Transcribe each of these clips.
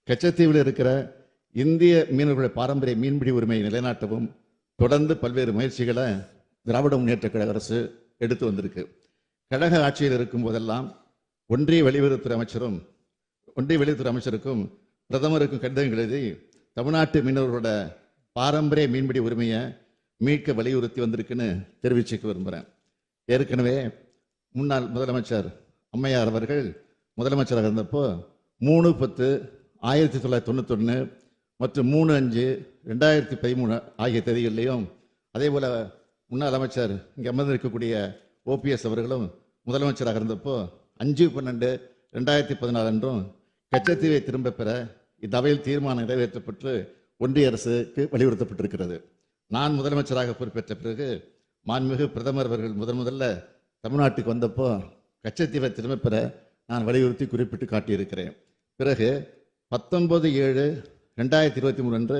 கச்சத்தீவில் இருக்கிற இந்திய மீனவர்களுடைய பாரம்பரிய மீன்பிடி உரிமையை நிலைநாட்டவும் தொடர்ந்து பல்வேறு முயற்சிகளை திராவிட முன்னேற்ற கழக அரசு எடுத்து வந்திருக்கு. கழக ஆட்சியில் இருக்கும் போதெல்லாம் ஒன்றிய வெளியுறவுத்துறை அமைச்சருக்கும் பிரதமருக்கும் கடிதங்கள் எழுதி தமிழ்நாட்டு மீனவர்களோட பாரம்பரிய மீன்பிடி உரிமையை மீட்க வலியுறுத்தி வந்திருக்குன்னு தெரிவிச்சுக்க விரும்புகிறேன். ஏற்கனவே முன்னாள் முதலமைச்சர் அம்மையார் அவர்கள் முதலமைச்சராக இருந்தப்போ 3/10/1991 மற்றும் 3/5/2013 ஆகிய தேதிகளிலையும், அதே போல முன்னாள் அமைச்சர் இங்கே அமர்ந்திருக்கக்கூடிய OPS அவர்களும் முதலமைச்சராக இருந்தப்போ 5/12/2014 அன்றும் கச்சத்தீவை திரும்ப பெற இந்த அவையில் தீர்மானம் நிறைவேற்றப்பட்டு ஒன்றிய அரசுக்கு வலியுறுத்தப்பட்டிருக்கிறது. நான் முதலமைச்சராக பொறுப்பேற்ற பிறகு மாண்புமிகு பிரதமர் அவர்கள் முதல்ல தமிழ்நாட்டுக்கு வந்தப்போ கச்சத்தீவை திரும்ப பெற நான் வலியுறுத்தி குறிப்பிட்டு காட்டியிருக்கிறேன். பிறகு 19/7/2023 அன்று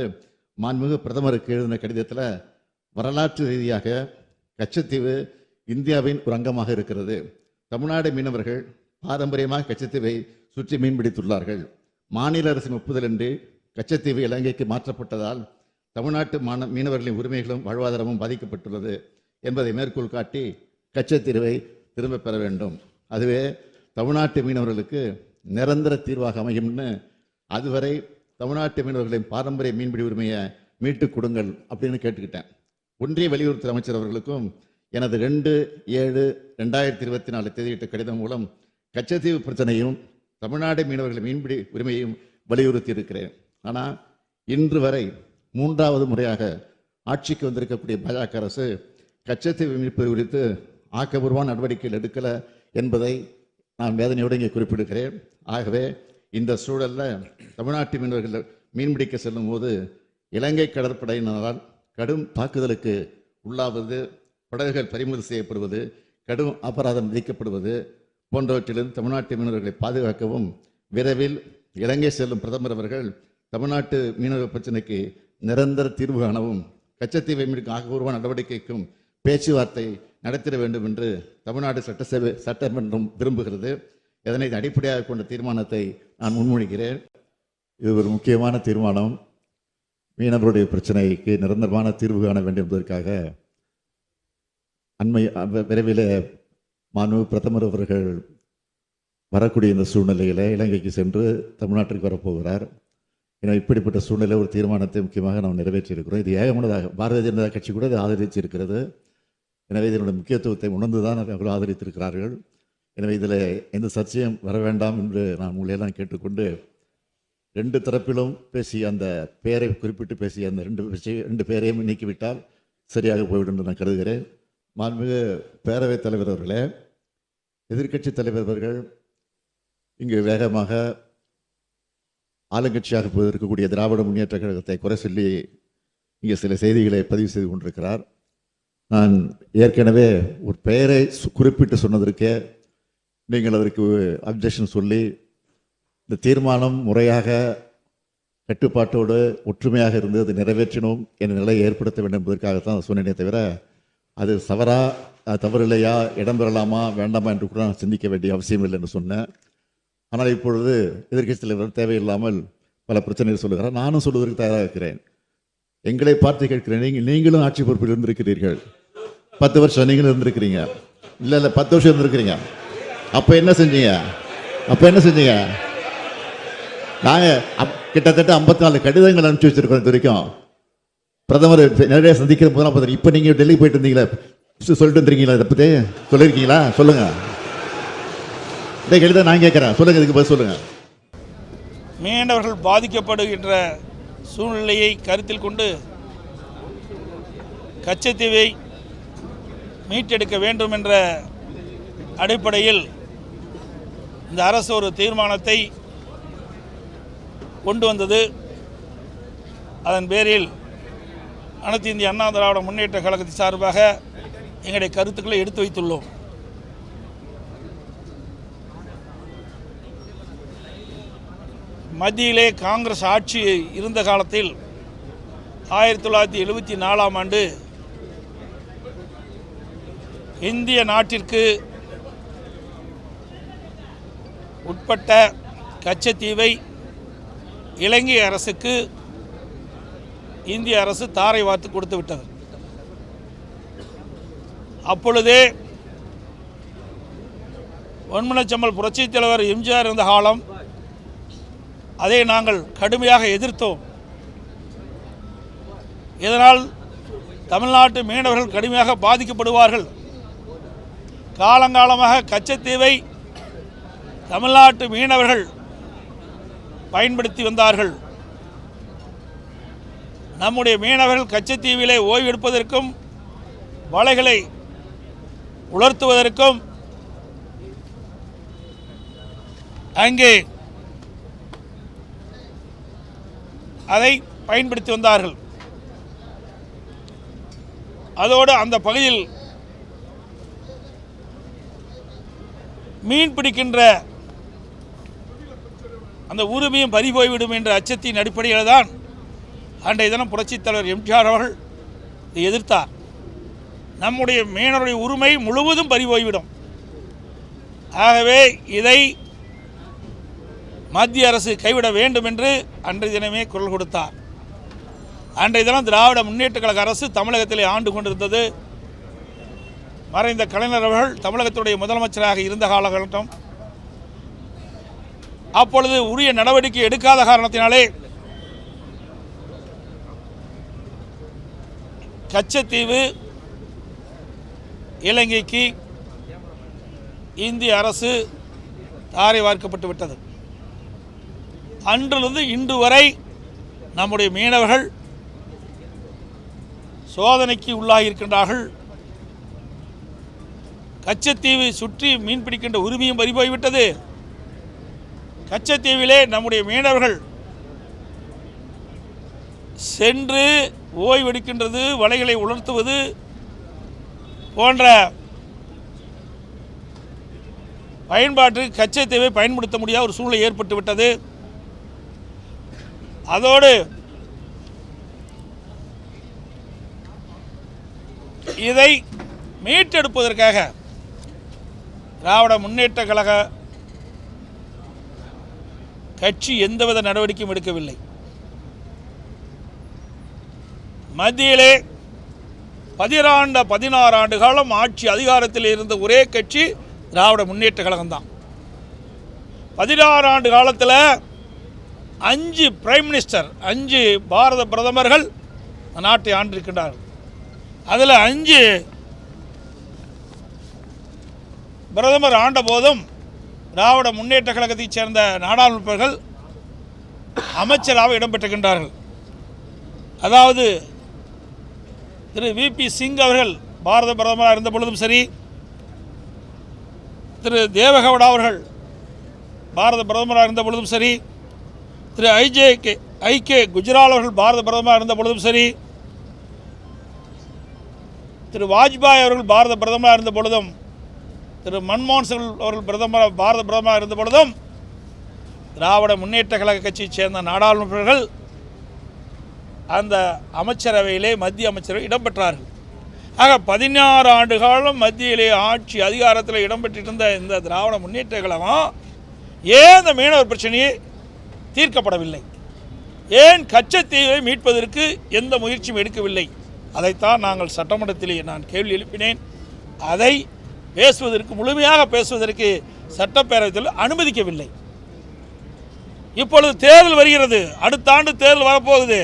மாண்புமிகு பிரதமருக்கு எழுதின கடிதத்தில் வரலாற்று ரீதியாக கச்சத்தீவு இந்தியாவின் ஒரு அங்கமாக இருக்கிறது. தமிழ்நாடு மீனவர்கள் பாரம்பரியமாக கச்சத்தீவை சுற்றி மீன்பிடித்துள்ளார்கள். மாநில அரசின் ஒப்புதலின்றி கச்சத்தீவு இலங்கைக்கு மாற்றப்பட்டதால் தமிழ்நாட்டு மீனவர்களின் உரிமைகளும் வாழ்வாதாரமும் பாதிக்கப்பட்டுள்ளது என்பதை மேற்கோள் காட்டி கச்சத்தீவை திரும்ப பெற வேண்டும். அதுவே தமிழ்நாட்டு மீனவர்களுக்கு நிரந்தர தீர்வாக அமையும்னு, அதுவரை தமிழ்நாட்டு மீனவர்களின் பாரம்பரிய மீன்பிடி உரிமையை மீட்டுக் கொடுங்கள் அப்படின்னு கேட்டுக்கிட்டேன். ஒன்றிய வெளியுறவுத்துறை அமைச்சர் அவர்களுக்கும் எனது 2/7/2024 தேதியிட்ட கடிதம் மூலம் கச்சத்தீவு பிரச்சனையும் தமிழ்நாடு மீனவர்களின் மீன்பிடி உரிமையையும் வலியுறுத்தி இருக்கிறேன். ஆனால் இன்று வரை 3வது முறையாக ஆட்சிக்கு வந்திருக்கக்கூடிய பாஜக அரசு கச்சத்தீவு மீட்பது குறித்து ஆக்கப்பூர்வமான நடவடிக்கைகள் எடுக்கலை என்பதை நான் வேதனையோடு இங்கே குறிப்பிடுகிறேன். ஆகவே இந்த சூழலில் தமிழ்நாட்டு மீனவர்கள் மீன்பிடிக்க செல்லும் போது இலங்கை கடற்படையினரால் கடும் தாக்குதலுக்கு உள்ளாவது, படகுகள் பறிமுதல் செய்யப்படுவது, கடும் அபராதம் விதிக்கப்படுவது போன்றவற்றிலிருந்து தமிழ்நாட்டு மீனவர்களை பாதுகாக்கவும் விரைவில் இலங்கை செல்லும் பிரதமர் அவர்கள் தமிழ்நாட்டு மீனவர் பிரச்சனைக்கு நிரந்தர தீர்வு காணவும் கச்சத்தீவை மீட்கும் ஆக்கப்பூர்வ நடவடிக்கைக்கும் பேச்சுவார்த்தை நடத்திட வேண்டும் என்று தமிழ்நாடு சட்டமன்றம் விரும்புகிறது. இதனை அடிப்படையாக கொண்ட தீர்மானத்தை நான் முன்மொழிகிறேன். இது ஒரு முக்கியமான தீர்மானம். மீனவருடைய பிரச்சனைக்கு நிரந்தரமான தீர்வு காண வேண்டும் என்பதற்காக விரைவில் மாண்பு பிரதமர் அவர்கள் வரக்கூடிய இந்த சூழ்நிலையில் இலங்கைக்கு சென்று தமிழ்நாட்டிற்கு வரப்போகிறார். ஏன்னா இப்படிப்பட்ட சூழ்நிலை ஒரு தீர்மானத்தை முக்கியமாக நாம் நிறைவேற்றியிருக்கிறோம். இது ஏகமனதாக பாரதிய ஜனதா கட்சி கூட இதை ஆதரிச்சிருக்கிறது. எனவே இதனுடைய முக்கியத்துவத்தை உணர்ந்துதான் அவர்கள் ஆதரித்திருக்கிறார்கள். எனவே இதில் எந்த சர்ச்சையும் வர வேண்டாம் என்று நான் உங்களையெல்லாம் கேட்டுக்கொண்டு, 2 தரப்பிலும் பேசிய அந்த பெயரை குறிப்பிட்டு பேசிய அந்த 2 பேரையும் நீக்கிவிட்டால் சரியாக போய்விடும் என்று நான் கருதுகிறேன். மாண்புமிகு பேரவைத் தலைவர் அவர்களே, எதிர்க்கட்சி தலைவர் அவர்கள் இங்கு வேகமாக ஆளுங்கட்சியாக இருக்கக்கூடிய திராவிட முன்னேற்ற கழகத்தை குறை சொல்லி இங்கே சில செய்திகளை பதிவு செய்து கொண்டிருக்கிறார். நான் ஏற்கனவே ஒரு பெயரை குறிப்பிட்டு சொன்னதற்கே நீங்கள் அதற்கு அப்ஜெக்ஷன் சொல்லி இந்த தீர்மானம் முறையாக கட்டுப்பாட்டோடு ஒற்றுமையாக இருந்து அதை நிறைவேற்றணும் என்ற நிலையை ஏற்படுத்த வேண்டும் என்பதற்காகத்தான் சொன்னேனே தவிர, அது தவறு இல்லையா, இடம்பெறலாமா வேண்டாமா என்று கூட நான் சிந்திக்க வேண்டிய அவசியம் இல்லை என்று சொன்னேன். ஆனால் இப்பொழுது எதிர்க்கட்சி தலைவர் தேவையில்லாமல் பல பிரச்சனைகள் சொல்லுகிறார். நானும் சொல்வதற்கு தயாராக இருக்கிறேன். எங்களை பார்த்து கேட்கிறேன், நீங்களும் ஆட்சி பொறுப்பில் இருந்திருக்கிறீர்கள். 10 வருஷம் நீங்களும் இருந்திருக்கிறீங்க. இல்லை 10 வருஷம் இருந்திருக்கிறீங்க. அப்போ என்ன செஞ்சீங்க? நாங்கள் கிட்டத்தட்ட 54 கடிதங்கள் அனுப்பிச்சு வச்சிருக்கோம். இது வரைக்கும் பிரதமர் நிறைய சந்திக்கிற முதலாம் இப்போ நீங்கள் டெல்லி போயிட்டு இருந்தீங்களா, சொல்லிட்டு இருந்தீங்களா, இதை பற்றி சொல்லியிருக்கீங்களா? சொல்லுங்க. இதை கடிதம் நான் கேட்குறேன், சொல்லுங்க, இதுக்கு பதில் சொல்லுங்க. மீனவர்கள் பாதிக்கப்படுகின்ற சூழ்நிலையை கருத்தில் கொண்டு கச்சத்தீவை மீட்டெடுக்க வேண்டும் என்ற அடிப்படையில் இந்த அரசு ஒரு தீர்மானத்தை கொண்டு வந்தது. அதன் பேரில் அனைத்து இந்திய அண்ணா திராவிட முன்னேற்ற கழகத்தின் சார்பாக எங்களுடைய கருத்துக்களை எடுத்து வைத்துள்ளோம். மத்தியிலே காங்கிரஸ் ஆட்சி இருந்த காலத்தில் 1974ஆம் ஆண்டு இந்திய நாட்டிற்கு உட்பட்ட கச்சத்தீவை இலங்கை அரசுக்கு இந்திய அரசு தாரை வார்த்து கொடுத்து விட்டது. அப்பொழுதே பொன்மனச்செம்மல் புரட்சித் தலைவர் எம்ஜிஆர் இருந்த காலம், அதை நாங்கள் கடுமையாக எதிர்த்தோம். இதனால் தமிழ்நாட்டு மீனவர்கள் கடுமையாக பாதிக்கப்படுவார்கள். காலங்காலமாக கச்சத்தீவை தமிழ்நாட்டு மீனவர்கள் பயன்படுத்தி வந்தார்கள். நம்முடைய மீனவர்கள் கச்சத்தீவிலே ஓய்வு எடுப்பதற்கும் வலைகளை உலர்த்துவதற்கும் அங்கே அதை பயன்படுத்தி வந்தார்கள். அதோடு அந்த பகுதியில் மீன் பிடிக்கின்ற அந்த உரிமையும் பறிபோய்விடும் என்ற அச்சத்தின் அடிப்படையில் தான் அன்றைய தினம் புரட்சித் தலைவர் எம்ஜிஆர் அவர்கள் இதை எதிர்த்தார். நம்முடைய மீனவருடைய உரிமை முழுவதும் பறிபோய்விடும். ஆகவே இதை மத்திய அரசு கைவிட வேண்டும் என்று அன்றைய தினமே குரல் கொடுத்தார். அன்றைய தினம் திராவிட முன்னேற்றக் கழக அரசு தமிழகத்திலே ஆண்டு கொண்டிருந்தது. மறைந்த கலைஞர் அவர்கள் தமிழகத்துடைய முதலமைச்சராக இருந்த காலகட்டம். அப்பொழுது உரிய நடவடிக்கை எடுக்காத காரணத்தினாலே கச்சத்தீவு இலங்கைக்கு இந்திய அரசு தாரை வார்க்கப்பட்டு விட்டது. அன்றிலிருந்து இன்று வரை நம்முடைய மீனவர்கள் சோதனைக்கு உள்ளாகியிருக்கின்றார்கள். கச்சத்தீவை சுற்றி மீன் பிடிக்கின்ற உரிமையும் பறிபோய்விட்டது. கச்சத்தீவிலே நம்முடைய மீனவர்கள் சென்று ஓய்வெடுக்கின்றது, வலைகளை உலர்த்துவது போன்ற பயன்பாட்டுக்கு கச்சத்தீவை பயன்படுத்த முடியாத ஒரு சூழ்நிலை ஏற்பட்டுவிட்டது. அதோடு இதை மீட்டெடுப்பதற்காக திராவிட முன்னேற்ற கழக கட்சி எந்தவித நடவடிக்கையும் எடுக்கவில்லை. மத்தியிலே 16 ஆண்டு காலம் ஆட்சி அதிகாரத்தில் இருந்த ஒரே கட்சி திராவிட முன்னேற்ற கழகம்தான். 16 ஆண்டு காலத்தில் 5 பிரைம் மினிஸ்டர், 5 பாரத பிரதமர்கள் நாட்டை ஆண்டிருக்கின்றார்கள். அதில் 5 பிரதமர் ஆண்ட போதும் திராவிட முன்னேற்ற கழகத்தைச் சேர்ந்த நாடாளுமன்றர்கள் அமைச்சராக இடம்பெற்றுகின்றார்கள். அதாவது திரு விபி சிங் அவர்கள் பாரத பிரதமராக இருந்த பொழுதும் சரி, திரு தேவகவுடா அவர்கள் பாரத பிரதமராக இருந்த பொழுதும் சரி, திரு ஐகே குஜ்ரால் அவர்கள் பாரத பிரதமராக இருந்த பொழுதும் சரி, திரு வாஜ்பாய் அவர்கள் பாரத பிரதமராக இருந்த பொழுதும், திரு மன்மோகன் சிங் அவர்கள் பாரத பிரதமராக இருந்த பொழுதும் திராவிட முன்னேற்ற கழக கட்சியைச் சேர்ந்த நாடாளுமன்றர்கள் அந்த அமைச்சரவையிலே மத்திய அமைச்சரவை இடம்பெற்றார்கள். ஆக 16 ஆண்டு காலம் மத்தியிலே ஆட்சி அதிகாரத்தில் இடம்பெற்றிருந்த இந்த திராவிட முன்னேற்ற கழகம் ஏன் இந்த மீனவர் பிரச்சனையை தீர்க்கப்படவில்லை? ஏன் கச்சத்தீவை மீட்பதற்கு எந்த முயற்சியும் எடுக்கவில்லை? அதைத்தான் நாங்கள் சட்டமன்றத்திலே நான் கேள்வி எழுப்பினேன். அதை பேசுவதற்கு, முழுமையாக பேசுவதற்கு சட்டப்பேரவையில் அனுமதிக்கவில்லை. இப்பொழுது தேர்தல் வருகிறது, அடுத்த ஆண்டு தேர்தல் வரப்போகுது.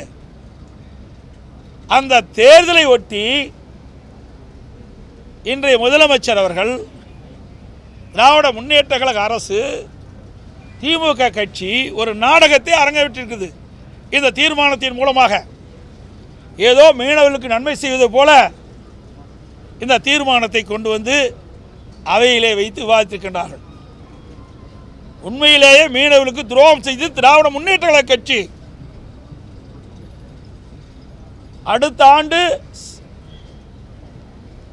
அந்த தேர்தலை ஒட்டி இன்றைய முதலமைச்சர் அவர்கள், திராவிட முன்னேற்ற கழக அரசு, திமுக கட்சி ஒரு நாடகத்தை அரங்கேற்றிருக்குது. இந்த தீர்மானத்தின் மூலமாக ஏதோ மீனவர்களுக்கு நன்மை செய்வது போல இந்த தீர்மானத்தை கொண்டு வந்து அவையிலே வைத்து விவாதித்திருக்கின்றார்கள். உண்மையிலேயே மீனவர்களுக்கு துரோகம் செய்து திராவிட முன்னேற்ற கழக கட்சி அடுத்த ஆண்டு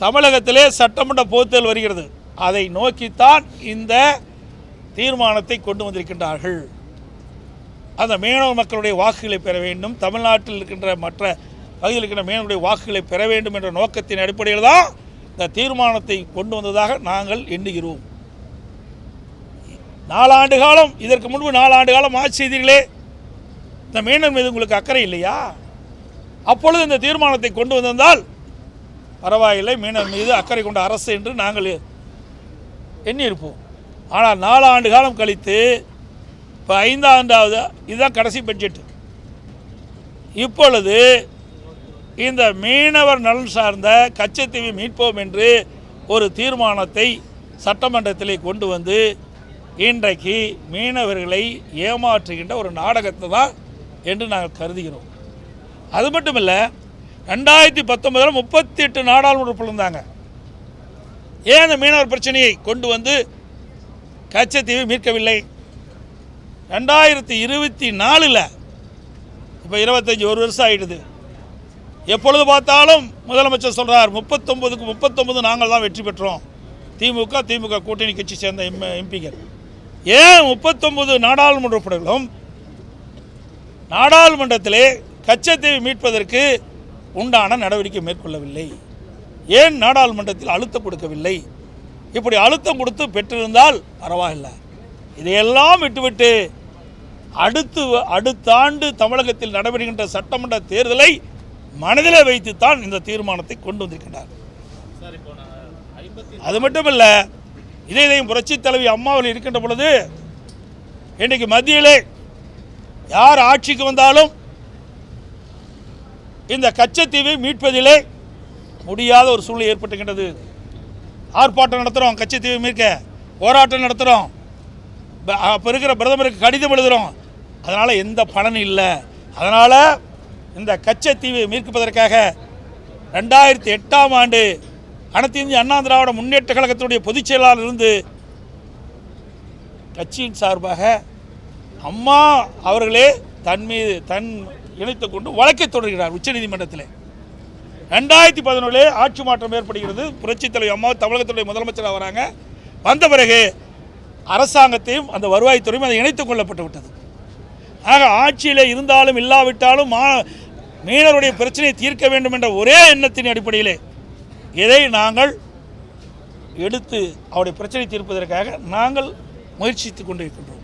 தமிழகத்திலே சட்டமன்ற பொதுத்தேர்தல் வருகிறது. அதை நோக்கித்தான் இந்த தீர்மானத்தை கொண்டு வந்திருக்கின்றார்கள். அந்த மீனவ மக்களுடைய வாக்குகளை பெற வேண்டும், தமிழ்நாட்டில் இருக்கின்ற மற்ற பகுதியில் இருக்கின்ற மீனவர்களுடைய வாக்குகளை பெற வேண்டும் என்ற நோக்கத்தின் அடிப்படையில் தான் இந்த தீர்மானத்தை கொண்டு வந்ததாக நாங்கள் எண்ணுகிறோம். 4 ஆண்டு காலம், இதற்கு முன்பு 4 ஆண்டு காலம் ஆட்சி செய்தீர்களே, இந்த மீனவர் மீது உங்களுக்கு அக்கறை இல்லையா? அப்பொழுது இந்த தீர்மானத்தை கொண்டு வந்திருந்தால் பரவாயில்லை, மீனவர் மீது அக்கறை கொண்ட அரசு என்று நாங்கள் எண்ணியிருப்போம். ஆனால் 4 ஆண்டு காலம் கழித்து இப்போ 5ஆண்டாவது, இதுதான் கடைசி பட்ஜெட். இப்பொழுது இந்த மீனவர் நலன் சார்ந்த கச்சத்தீவை மீட்போம் என்று ஒரு தீர்மானத்தை சட்டமன்றத்திலே கொண்டு வந்து இன்றைக்கு மீனவர்களை ஏமாற்றுகின்ற ஒரு நாடகத்தை தான் என்று நாங்கள் கருதுகிறோம். அது மட்டும் இல்லை, 2019 38 நாடாளுமன்ற உறுப்பினர்கள் இருந்தாங்க. ஏன் அந்த மீனவர் பிரச்சனையை கொண்டு வந்து கச்சத்தீவை மீட்கவில்லை? 2024 இப்போ 25 ஒரு வருஷம் ஆகிடுது. எப்பொழுது பார்த்தாலும் முதலமைச்சர் சொல்கிறார் 39க்கு 39 நாங்கள் தான் வெற்றி பெற்றோம், திமுக கூட்டணி கட்சி சேர்ந்த எம்பிக்கள். ஏன் 39 நாடாளுமன்ற உறுப்பினர்களும் நாடாளுமன்றத்திலே கச்சத்தீவை மீட்பதற்கு உண்டான நடவடிக்கை மேற்கொள்ளவில்லை? ஏன் நாடாளுமன்றத்தில் அழுத்தம் கொடுக்கவில்லை? இப்படி அழுத்தம் கொடுத்து பெற்றிருந்தால் பரவாயில்லை. இதையெல்லாம் விட்டுவிட்டு அடுத்த ஆண்டு தமிழகத்தில் நடைபெறுகின்ற சட்டமன்ற தேர்தலை மனதிலே வைத்துத்தான் இந்த தீர்மானத்தை கொண்டு வந்திருக்கின்றார். அது மட்டுமல்ல, இதையும் புரட்சித் தலைவி அம்மாவில் இருக்கின்ற பொழுது இன்றைக்கு மத்தியிலே யார் ஆட்சிக்கு வந்தாலும் இந்த கச்சத்தீவை மீட்பதிலே முடியாத ஒரு சூழ்நிலை ஏற்பட்டுகின்றது. ஆர்ப்பாட்டம் நடத்துகிறோம், கச்சத்தீவை மீட்க போராட்டம் நடத்துகிறோம், அப்போ இருக்கிற பிரதமருக்கு கடிதம் எழுதுகிறோம், அதனால் எந்த பலனும் இல்லை. அதனால் இந்த கச்சத்தீவை மீட்பதற்காக 2008ஆம் ஆண்டு அனைத்து இந்திய அண்ணா திராவிட முன்னேற்ற கழகத்தினுடைய பொதுச் செயலாளர் இருந்து கட்சியின் சார்பாக அம்மா அவர்களே தன் இணைத்து கொண்டு வழக்கை தொடர்கிறார் உச்சநீதிமன்றத்தில். 2011 ஆட்சி மாற்றம் ஏற்படுகிறது. புரட்சித் தலைவர் அம்மா தமிழகத்துடைய முதலமைச்சராக வராங்க. வந்த பிறகு அரசாங்கத்தையும் அந்த வருவாய்த்துறையும் அதை இணைத்துக் கொள்ளப்பட்டு விட்டது. ஆக ஆட்சியில் இருந்தாலும் இல்லாவிட்டாலும் மீனவருடைய பிரச்சனையை தீர்க்க வேண்டும் என்ற ஒரே எண்ணத்தின் அடிப்படையிலே இதை நாங்கள் எடுத்து அவருடைய பிரச்சனை தீர்ப்பதற்காக நாங்கள் முயற்சித்து கொண்டு இருக்கின்றோம்.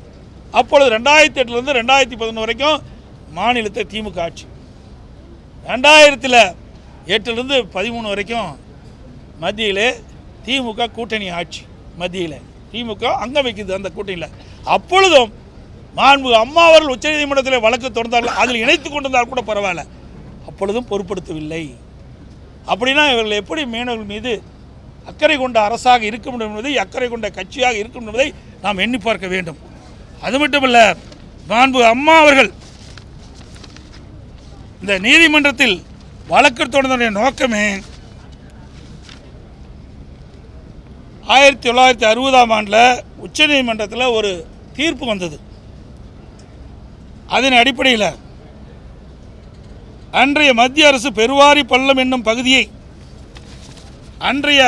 அப்பொழுது 2008 2011 வரைக்கும் மாநிலத்தை திமுக ஆட்சி, 2008 13 வரைக்கும் மத்தியிலே திமுக கூட்டணி ஆட்சி. மத்தியில் திமுக அங்கே வைக்குது அந்த கூட்டணியில். அப்பொழுதும் மாண்பு அம்மா அவர்கள் உச்சநீதிமன்றத்தில் வழக்கு தொடர்ந்தார்கள், அதில் இணைத்து கொண்டிருந்தால் கூட பரவாயில்ல, அப்பொழுதும் பொறுப்படுத்தவில்லை. அப்படின்னா இவர்கள் எப்படி மீனவர்கள் மீது அக்கறை கொண்ட அரசாக இருக்க முடியும் என்பதை, அக்கறை கொண்ட கட்சியாக இருக்கும் என்பதை நாம் எண்ணி பார்க்க வேண்டும். அது மட்டுமல்ல, மாண்பு அம்மா அவர்கள் இந்த நீதிமன்றத்தில் வழக்கு தொடர்ந்த நோக்கமே 1960ஆம் ஆண்டில் உச்சநீதிமன்றத்தில் ஒரு தீர்ப்பு வந்தது. அதன் அடிப்படையில் அன்றைய மத்திய அரசு பெருவாரி பள்ளம் என்னும் பகுதியை அன்றைய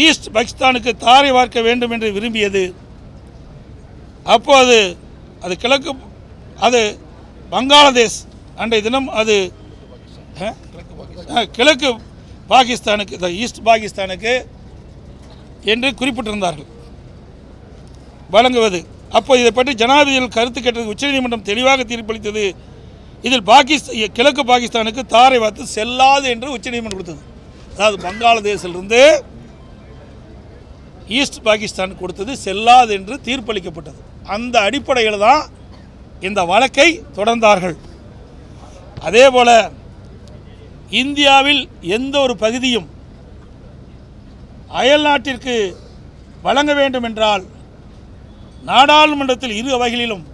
ஈஸ்ட் பாகிஸ்தானுக்கு தாரை வார்க்க வேண்டும் என்று விரும்பியது. அப்போது அது கிழக்கு, அது பங்களாதேஷ், அன்றைய தினம் அது கிழக்கு பாகிஸ்தானுக்கு, ஈஸ்ட் பாகிஸ்தானுக்கு என்று குறிப்பிட்டிருந்தார்கள் வழங்குவது. அப்போ இதை பற்றி ஜனாதிபதிகள் கருத்து கேட்டது. உச்சநீதிமன்றம் தெளிவாக தீர்ப்பளித்தது. இதில் கிழக்கு பாகிஸ்தானுக்கு தாரை வார்த்து செல்லாது என்று உச்சநீதிமன்றம் கொடுத்தது. அதாவது பங்களாதேஷிலிருந்து ஈஸ்ட் பாகிஸ்தான் கொடுத்தது செல்லாது என்று தீர்ப்பளிக்கப்பட்டது. அந்த அடிப்படையில் தான் இந்த வழக்கை தொடர்ந்தார்கள். அதேபோல் இந்தியாவில் எந்த ஒரு பகுதியும் அயல் நாட்டிற்கு வழங்க வேண்டும் என்றால் நாடாளுமன்றத்தில் இரு வகைகளிலும்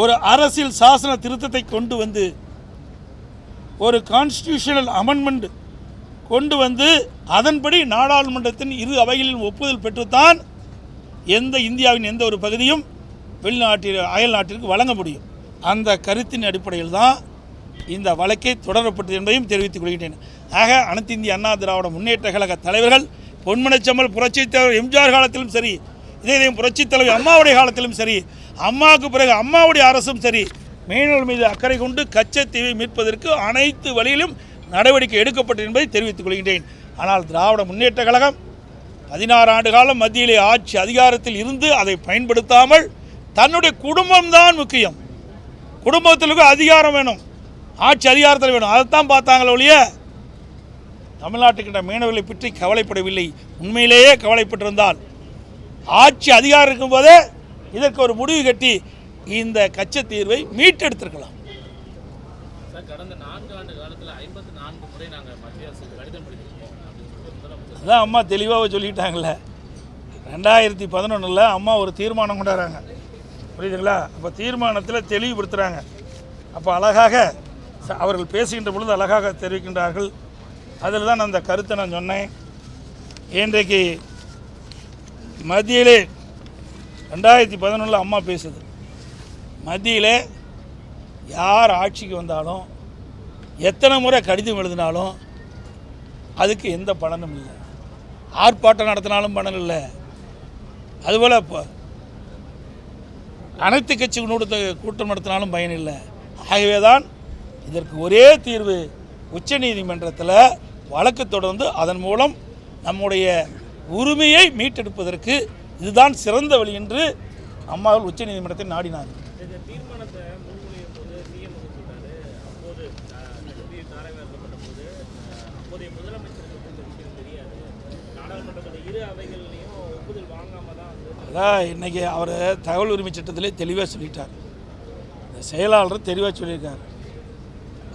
ஒரு அரசியல் சாசன திருத்தத்தை கொண்டு வந்து, ஒரு கான்ஸ்டிடியூஷனல் அமெண்ட்மெண்ட் கொண்டு வந்து, அதன்படி நாடாளுமன்றத்தின் இரு அவைகளிலும் ஒப்புதல் பெற்றுத்தான் இந்தியாவின் எந்த ஒரு பகுதியும் அயல் நாட்டிற்கு வழங்க முடியும். அந்த கருத்தின் அடிப்படையில் தான் இந்த வழக்கை தொடரப்பட்டது என்பதையும் தெரிவித்துக் கொள்கின்றேன். ஆக அனைத்து இந்திய அண்ணா திராவிட முன்னேற்ற கழக தலைவர்கள் பொன்மனச்செம்மல் புரட்சித் தலைவர் எம்ஜிஆர் காலத்திலும் சரி, இதையும் புரட்சித் தலைவர் அம்மாவுடைய காலத்திலும் சரி, அம்மாவுக்கு பிறகு அம்மாவுடைய அரசும் சரி, மீனவர்கள் மீது அக்கறை கொண்டு கச்சத்தீவை மீட்பதற்கு அனைத்து வழியிலும் நடவடிக்கை எடுக்கப்பட்டது என்பதை தெரிவித்துக் கொள்கின்றேன். ஆனால் திராவிட முன்னேற்ற கழகம் 16 ஆண்டு காலம் மத்தியிலே ஆட்சி அதிகாரத்தில் இருந்து அதை பயன்படுத்தாமல் தன்னுடைய குடும்பம்தான் முக்கியம், குடும்பத்திற்கு அதிகாரம் வேணும், ஆட்சி அதிகாரத்தில் வேணும், அதைத்தான் பார்த்தாங்களே ஒழிய தமிழ்நாட்டுக்கிட்ட மீனவர்களை பற்றி கவலைப்படவில்லை. உண்மையிலேயே கவலைப்பட்டிருந்தால் ஆட்சி அதிகாரம் இருக்கும்போதே இதற்கு ஒரு முடிவு கட்டி இந்த கச்சத்தீர்வை மீட்டெடுத்திருக்கலாம். கடந்த 4 ஆண்டு காலத்தில் 54 முறை நாங்கள் மத்திய அரசுக்கு கடிதம் எழுதியிருக்கோம். அதான் அம்மா தெளிவாக சொல்லிட்டாங்களே. 2011 அம்மா ஒரு தீர்மானம் கொண்டாடுறாங்க, புரியுதுங்களா? அப்போ தீர்மானத்தில் தெளிவுபடுத்துகிறாங்க. அப்போ அழகாக அவர்கள் பேசுகின்ற பொழுது அழகாக தெரிவிக்கின்றார்கள். அதில் தான் அந்த கருத்தை நான் சொன்னேன். இன்றைக்கு மத்தியிலே 2011 அம்மா பேசுது, மத்தியிலே யார் ஆட்சிக்கு வந்தாலும் எத்தனை முறை கடிதம் எழுதினாலும் அதுக்கு எந்த பலனும் இல்லை, ஆர்ப்பாட்டம் நடத்தினாலும் பலன் இல்லை, அதுபோல் இப்போ அனைத்து கட்சி கூட்டம் நடத்தினாலும் பயன் இல்லை. ஆகவே தான் இதற்கு ஒரே தீர்வு, உச்சநீதிமன்றத்தில் வழக்கு தொடர்ந்து அதன் மூலம் நம்முடைய உரிமையை மீட்டெடுப்பதற்கு இதுதான் சிறந்த வழி என்று அம்மாவில் உச்சநீதிமன்றத்தை நாடினார். தீர்மானத்தை முன்மொழியும் போது சிஎம் சொல்றாரு, அப்போது அப்போதைய முதலமைச்சருக்கு தெரியாது, நாடாளுமன்றத்தோட இரு அவைகள்லையும் ஒப்புதல் வாங்காம தான் அதான் இன்றைக்கி அவர் தகவல் உரிமை சட்டத்திலே தெளிவாக சொல்லிட்டார். இந்த செயலாளர் தெளிவாக சொல்லியிருக்கார்.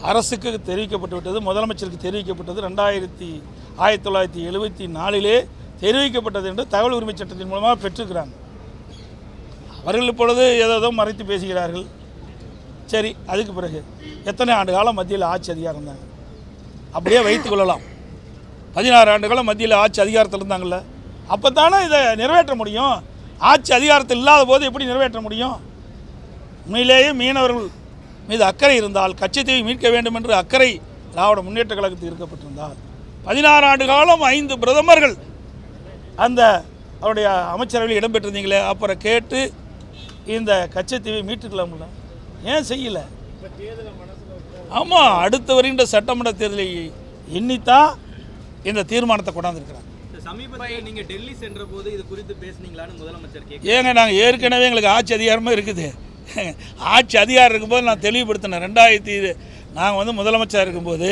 அரசுக்கு தெரிவிக்கப்பட்டு விட்டது, முதலமைச்சருக்கு தெரிவிக்கப்பட்டது 1974 தெரிவிக்கப்பட்டது என்று தகவல் உரிமை சட்டத்தின் மூலமாக பெற்றிருக்கிறாங்க. அவர்கள் இப்பொழுது ஏதோ மறைத்து பேசுகிறார்கள். சரி, அதுக்கு பிறகு எத்தனை ஆண்டு காலம் மத்தியில் ஆட்சி அதிகாரம் இருந்தாங்க? அப்படியே வைத்து கொள்ளலாம். 16 ஆண்டு காலம் மத்தியில் ஆட்சி அதிகாரத்தில் இருந்தாங்கள்ல, அப்போ தானே இதை நிறைவேற்ற முடியும். ஆட்சி அதிகாரத்தில் இல்லாத போது எப்படி நிறைவேற்ற முடியும்? உண்மையிலேயே மீனவர்கள் மீது அக்கறை இருந்தால், கச்சத்தீவை மீட்க வேண்டும் என்று அக்கறை திராவிட முன்னேற்ற கழகத்தில் இருக்கப்பட்டிருந்தால் 16 ஆண்டு காலம் 5 பிரதமர்கள் அந்த அவருடைய அமைச்சரவையில் இடம்பெற்றிருந்தீங்களே, அப்புறம் கேட்டு இந்த கச்சத்தீவை மீட்டுக்கலாம்ல, ஏன் செய்யலை? ஆமாம், அடுத்து வருகின்ற சட்டமன்ற தேர்தலை எண்ணித்தான் இந்த தீர்மானத்தை கொண்டாந்துருக்கிறாங்க. சமீபத்தில் நீங்கள் டெல்லி சென்ற போது இது குறித்து பேசுனீங்களான்னு முதலமைச்சர் கேட்க. ஏங்க, நாங்கள் ஏற்கனவே எங்களுக்கு ஆட்சி அதிகாரமாக இருக்குது. ஆட்சி அதிகாரம் இருக்கும்போது நான் தெளிவுபடுத்தினேன். நாங்கள் முதலமைச்சராக இருக்கும்போது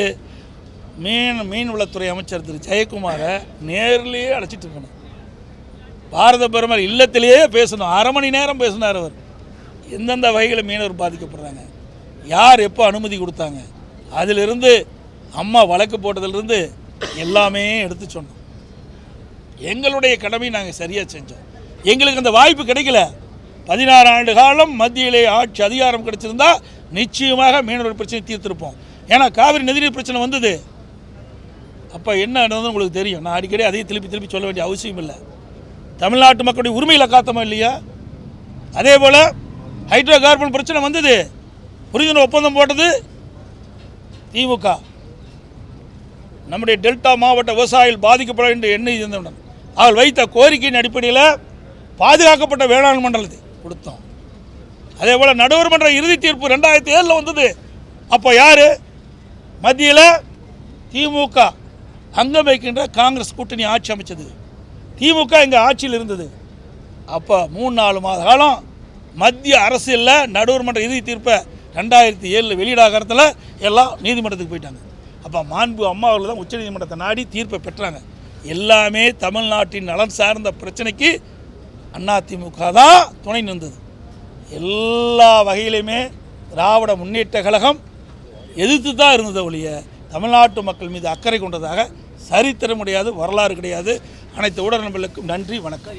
மீன்வளத்துறை அமைச்சர் திரு ஜெயக்குமாரை நேரிலேயே அழைச்சிட்டு இருக்கணும். பாரத பிரதமர் இல்லத்திலேயே பேசணும். 1/2 மணி நேரம் பேசினார் அவர். எந்தெந்த வகையில் மீனவர் பாதிக்கப்படுறாங்க, யார் எப்போ அனுமதி கொடுத்தாங்க, அதிலிருந்து அம்மா வழக்கு போட்டதிலிருந்து எல்லாமே எடுத்து சொன்னோம். எங்களுடைய கடமை நாங்கள் சரியாக செஞ்சோம். எங்களுக்கு அந்த வாய்ப்பு கிடைக்கல. 16 ஆண்டு காலம் மத்தியிலே ஆட்சி அதிகாரம் கிடைச்சிருந்தா நிச்சயமாக மீனவர் பிரச்சனை தீர்த்திருப்போம். ஏன்னா காவிரி நதிநீர் பிரச்சனை வந்தது. அப்போ என்ன நடந்ததுன்னு உங்களுக்கு தெரியும். நான் அடிக்கடி அதையும் திருப்பி சொல்ல வேண்டிய அவசியம் இல்லை. தமிழ்நாட்டு மக்களுடைய உரிமையில் காத்தமா இல்லையா? அதே போல் ஹைட்ரோ கார்பன் பிரச்சனை வந்தது, புரிந்துணர்வு ஒப்பந்தம் போட்டது திமுக. நம்முடைய டெல்டா மாவட்ட விவசாயிகள் பாதிக்கப்பட என்று எண்ணி இருந்தவுடன் அவள் வைத்த கோரிக்கையின் அடிப்படையில் பாதுகாக்கப்பட்ட வேளாண் மண்டலத்தை கொடுத்தோம். அதே போல் நடுவர் மன்ற இறுதி தீர்ப்பு 2007 வந்தது. அப்போ யார்? மத்தியில் திமுக அங்கம் வைக்கின்ற காங்கிரஸ் கூட்டணி ஆட்சி அமைச்சது. திமுக இங்கே ஆட்சியில் இருந்தது. அப்போ 3-4 மாத காலம் மத்திய அரசியலில் நடுவர் மன்ற இறுதி தீர்ப்பை 2007 வெளியிடாகிறதுல எல்லாம் நீதிமன்றத்துக்கு போயிட்டாங்க. அப்போ மாண்பு அம்மா அவர்கள் தான் உச்சநீதிமன்றத்தை நாடி தீர்ப்பை பெற்றாங்க. எல்லாமே தமிழ்நாட்டின் நலன் சார்ந்த பிரச்சனைக்கு அதிமுக தான் துணை நின்றது. எல்லா வகையிலுமே திராவிட முன்னேற்ற கழகம் எதிர்த்து தான் இருந்தது ஒழிய தமிழ்நாட்டு மக்கள் மீது அக்கறை கொண்டதாக சரித்திரம் கிடையாது, வரலாறு கிடையாது. அனைத்து ஊடக நண்பர்களுக்கும் நன்றி, வணக்கம்.